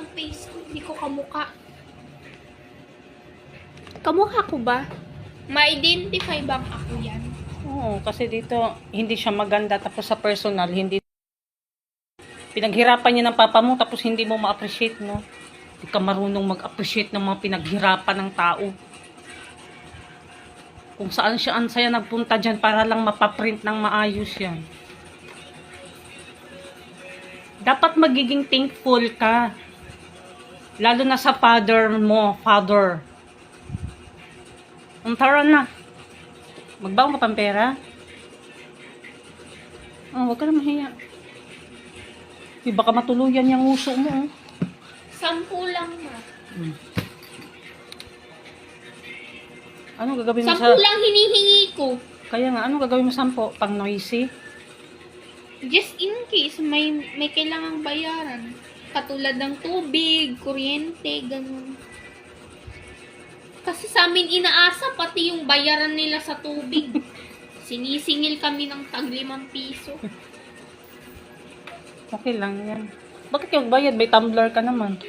ang face ko. Hindi ko kamukha. Kamukha ko ba? Ma-identify bang ako yan? Oo, kasi dito, hindi siya maganda. Tapos sa personal, hindi. Pinaghirapan niya ng papa mo, tapos hindi mo ma-appreciate, no? Hindi ka marunong mag-appreciate ng mga pinaghirapan ng tao. Kung saan siya ansaya nagpunta dyan para lang mapaprint ng maayos yan. Dapat magiging thankful ka. Lalo na sa father mo, father. Tara na. Magbaon ka pang pera? Oh, wag ka na mahiya. Baka matuluyan yung uso mo. 10 lang na. Ano gagawin mo 10 sa... lang hinihingi ko. Kaya nga, ano gagawin mo 10? Pang noisy? Just in case may kailangang bayaran. Katulad ng tubig, kuryente, ganun. Kasi sa amin inaasa pati yung bayaran nila sa tubig. Sinisingil kami ng tag 5 piso. Okay lang yan. Bakit yung bayad? May tumbler ka naman.